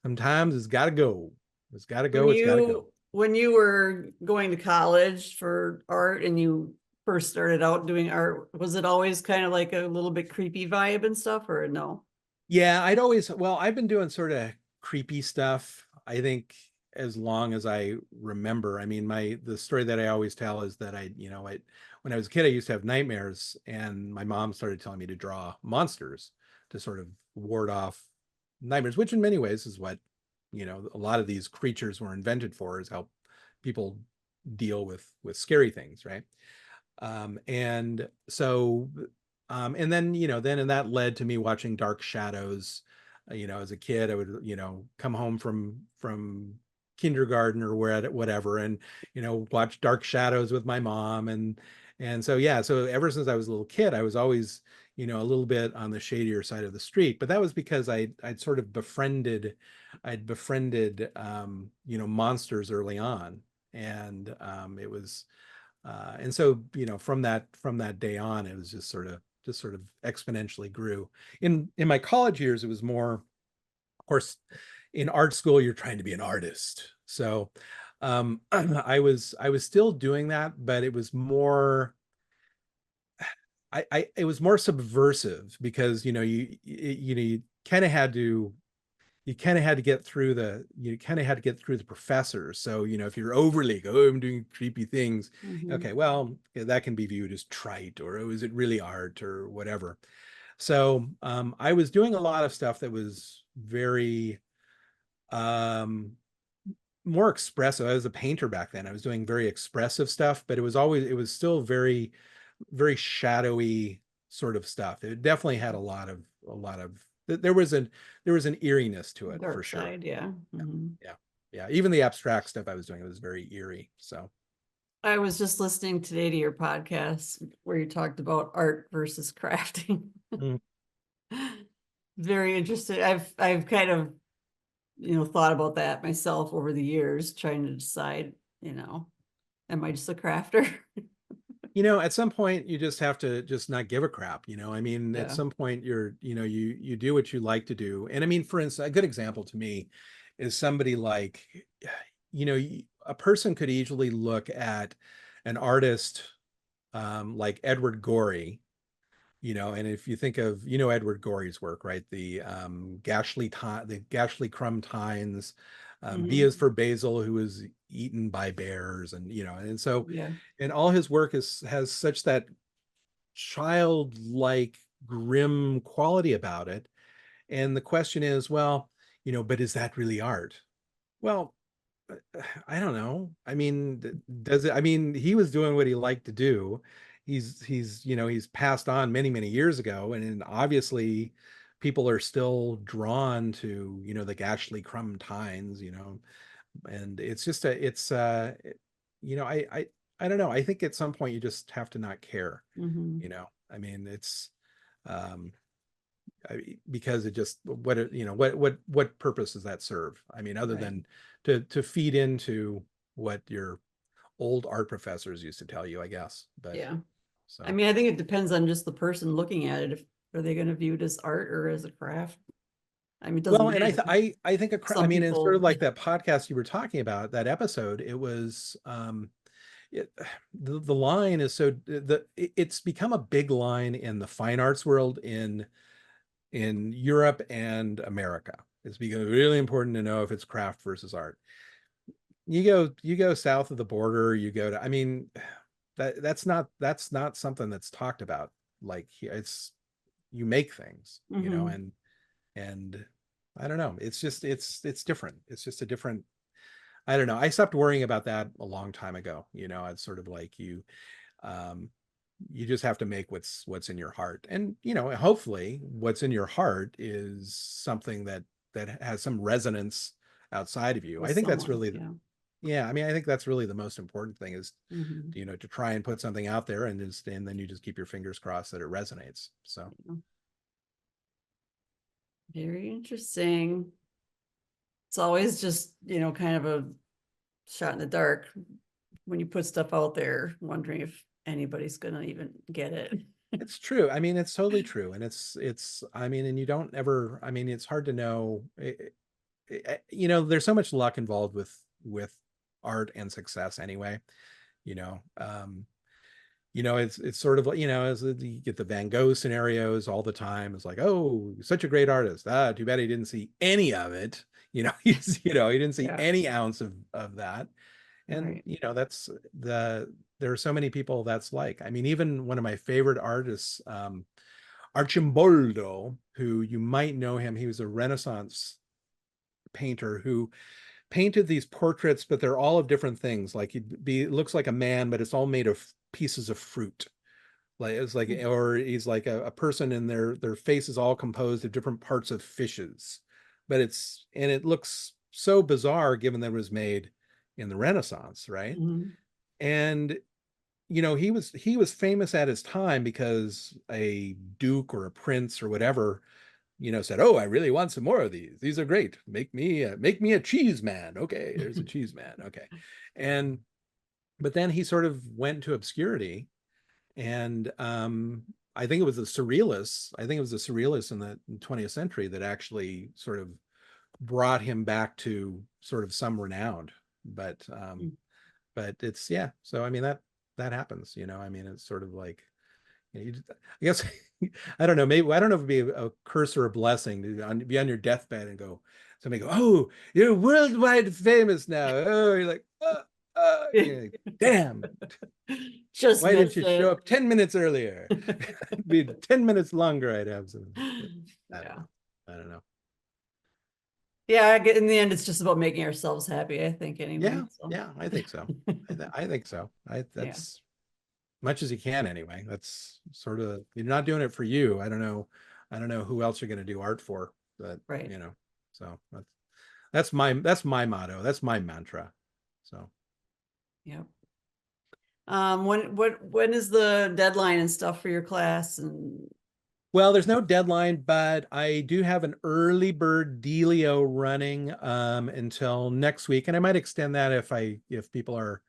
Speaker 2: sometimes it's got to go. It's got to go. It's got to go.
Speaker 1: When you were going to college for art and you first started out doing art, was it always kind of like a little bit creepy vibe and stuff, or no?
Speaker 2: Yeah, I've been doing sort of creepy stuff, I think, as long as I remember. I mean, the story that I always tell is that when I was a kid, I used to have nightmares, and my mom started telling me to draw monsters to sort of ward off nightmares, which in many ways is what, a lot of these creatures were invented for, is help people deal with scary things, right? And so and then and that led to me watching Dark Shadows. As a kid, I would come home from kindergarten or whatever, and watch Dark Shadows with my mom, and so yeah, so ever since I was a little kid, I was always a little bit on the shadier side of the street. But that was because I'd sort of befriended monsters early on, and it was and so from that day on, it was just sort of exponentially grew. In my college years, it was more, of course, in art school you're trying to be an artist, so I was still doing that, but it was more it was more subversive, because you kind of had to get through the professors. So, if you're overly like, oh, I'm doing creepy things, okay, well, that can be viewed as trite, or oh, is it really art, or whatever. So I was doing a lot of stuff that was very more expressive. I was a painter back then. I was doing very expressive stuff, but it was still very, very shadowy sort of stuff. It definitely had a lot of there was an eeriness to it,
Speaker 1: Dark
Speaker 2: for sure.
Speaker 1: side, yeah.
Speaker 2: Yeah. Even the abstract stuff I was doing, it was very eerie. So
Speaker 1: I was just listening today to your podcast where you talked about art versus crafting.
Speaker 2: Mm.
Speaker 1: Very interesting. I've kind of thought about that myself over the years, trying to decide, am I just a crafter?
Speaker 2: At some point you just have to just not give a crap, I mean, at
Speaker 1: Yeah.
Speaker 2: some point you do what you like to do. And I mean, for instance, a good example to me is somebody like, a person could easily look at an artist like Edward Gorey, and if you think of, Edward Gorey's work, right? The Gashly Crumb Tines, B
Speaker 1: Mhm.
Speaker 2: is for Basil, who was eaten by bears, and so,
Speaker 1: Yeah.
Speaker 2: and all his work has such that childlike, grim quality about it. And the question is, well, but is that really art? Well, I don't know. I mean, does it? I mean, he was doing what he liked to do. He's passed on many, many years ago, and obviously people are still drawn to, the Gashly Crumb Tines, and it's just I don't know. I think at some point you just have to not care,
Speaker 1: Mhm.
Speaker 2: I mean, it's um because it just what purpose does that serve? I mean, other
Speaker 1: Right.
Speaker 2: than to feed into what your old art professors used to tell you, I guess. But
Speaker 1: Yeah.
Speaker 2: so,
Speaker 1: I mean, I think it depends on just the person looking at it. If are they going to view it as art or as a craft? I mean, it doesn't
Speaker 2: well, and
Speaker 1: matter.
Speaker 2: I think I
Speaker 1: Some
Speaker 2: mean, it's sort
Speaker 1: people,
Speaker 2: of like that podcast you were talking about, that episode. It was it, the line is so it's become a big line in the fine arts world in Europe and America. It's become really important to know if it's craft versus art. You go south of the border, you go to, I mean, that's not something that's talked about. Like, it's, you make things,
Speaker 1: Mhm.
Speaker 2: and I don't know. It's just it's different. It's just a different, I don't know. I stopped worrying about that a long time ago. It's sort of like um you just have to make what's in your heart. And hopefully what's in your heart is something that has some resonance outside of you.
Speaker 1: With
Speaker 2: I think that's
Speaker 1: someone,
Speaker 2: really,
Speaker 1: yeah.
Speaker 2: yeah, I mean, I think that's really the most important thing is,
Speaker 1: Mhm.
Speaker 2: to try and put something out there, and then you just keep your fingers crossed that it resonates. So
Speaker 1: Yeah. Very interesting. It's always just, kind of a shot in the dark when you put stuff out there, wondering if anybody's gonna even get it.
Speaker 2: it's true. I mean, it's totally true. And it's I mean, and you don't ever, I mean, it's hard to know. There's so much luck involved with art and success anyway. you know um it's sort of like, as you get the Van Gogh scenarios all the time. It's like, oh, such a great artist, too bad he didn't see any of it. He didn't see
Speaker 1: Yeah,
Speaker 2: any ounce of that. And
Speaker 1: right.
Speaker 2: that's there are so many people that's like, I mean, even one of my favorite artists, Arcimboldo, who you might know him. He was a Renaissance painter who painted these portraits, but they're all of different things. Like, it looks like a man, but it's all made of pieces of fruit. Like, it's like,
Speaker 1: Mm.
Speaker 2: or he's like a person, and their face is all composed of different parts of fishes. But it looks so bizarre given that it was made in the Renaissance, right?
Speaker 1: Mhm.
Speaker 2: And he was famous at his time because a duke or a prince or whatever, said, "Oh, I really want some more of these. These are great. Make me a cheese man." Okay, there's a cheese man. Okay. And but then he sort of went into obscurity, and I think it was the surrealists. I think it was the surrealists in the 20th century that actually sort of brought him back to sort of some renown. But
Speaker 1: Mm.
Speaker 2: but it's, yeah. So I mean, that happens. I mean, it's sort of like, I guess, I don't know. Maybe, I don't know if it'd be a curse or a blessing to be on your deathbed and somebody go, "Oh, you're worldwide famous now." Oh, you're like, like, damn,
Speaker 1: Just
Speaker 2: why didn't
Speaker 1: missed
Speaker 2: you show
Speaker 1: it.
Speaker 2: up 10 minutes earlier? It'd be 10 minutes longer, I'd have some. I don't
Speaker 1: Yeah.
Speaker 2: know. I don't know.
Speaker 1: Yeah, in the end, it's just about making ourselves happy, I think, anyway.
Speaker 2: Yeah,
Speaker 1: So,
Speaker 2: yeah, I think so. I think so.
Speaker 1: yeah,
Speaker 2: That's much as you can anyway. That's sort of, you're not doing it for you. I don't know who else you're going to do art for, but
Speaker 1: right.
Speaker 2: so that's my motto. That's my mantra. So
Speaker 1: Yeah. When is the deadline and stuff for your class? And
Speaker 2: Well, there's no deadline, but I do have an early bird dealio running until next week, and I might extend that if people are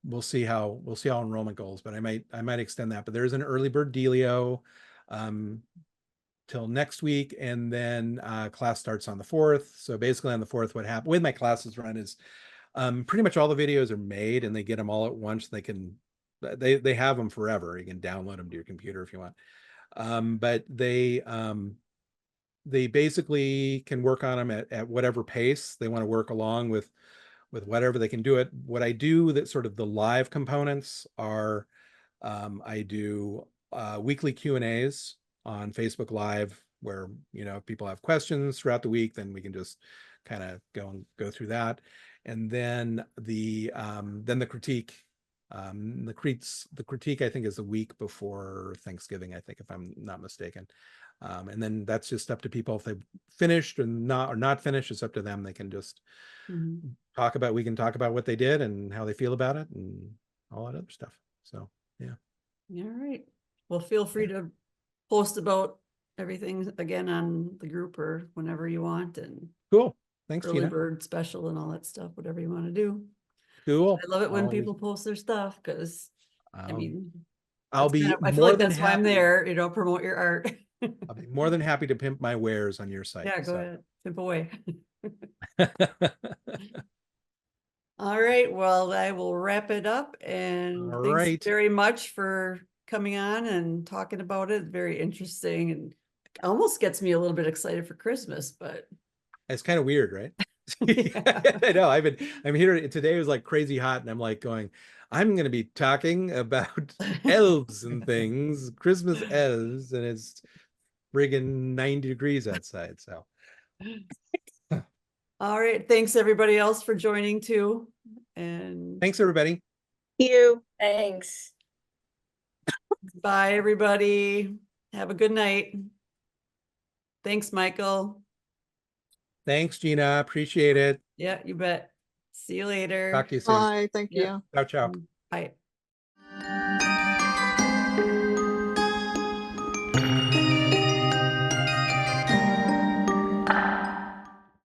Speaker 2: we'll see how enrollment goes, but I might extend that. But there's an early bird dealio till next week, and then class starts on the 4th. So basically on the 4th, what happened with my classes run is pretty much all the videos are made and they get them all at once. They have them forever. You can download them to your computer if you want. But they basically can work on them at whatever pace they want to work along with whatever they can do it. What I do that sort of the live components are I do weekly Q&As on Facebook Live where, if people have questions throughout the week, then we can just kind of go through that. And then the critique. The critique I think is a week before Thanksgiving, I think, if I'm not mistaken. And then that's just up to people if they've finished or not finished. It's up to them. They can just we can talk about what they did and how they feel about it and all that other stuff. So yeah.
Speaker 1: All right. Well, feel free to post about everything again on the group or whenever you want, and
Speaker 2: Cool. Thanks,
Speaker 1: early
Speaker 2: Gina.
Speaker 1: bird special and all that stuff, whatever you want to do.
Speaker 2: Cool.
Speaker 1: I love it when people post their stuff because I
Speaker 2: I'll be
Speaker 1: I feel like that's why I'm there, promote your art.
Speaker 2: I'll be more than happy to pimp my wares on your site.
Speaker 1: Yeah, go ahead. Pimp away. All right. Well, I will wrap it up, and
Speaker 2: All
Speaker 1: thanks
Speaker 2: right.
Speaker 1: very much for coming on and talking about it. Very interesting and almost gets me a little bit excited for Christmas, but
Speaker 2: It's kind of weird, right? I know. I'm here today. It was like crazy hot, and I'm like going, I'm going to be talking about elves and things, Christmas elves, and it's friggin' 90 degrees outside. So
Speaker 1: all right. Thanks everybody else for joining too. And
Speaker 2: thanks, everybody.
Speaker 4: You. Thanks.
Speaker 1: bye, everybody. Have a good night. Thanks, Michael.
Speaker 2: Thanks, Gina. Appreciate it.
Speaker 1: Yeah, you bet. See you later.
Speaker 2: Talk to you soon.
Speaker 5: Bye. Thank
Speaker 1: Yep.
Speaker 5: you.
Speaker 2: Ciao, ciao.
Speaker 1: Bye.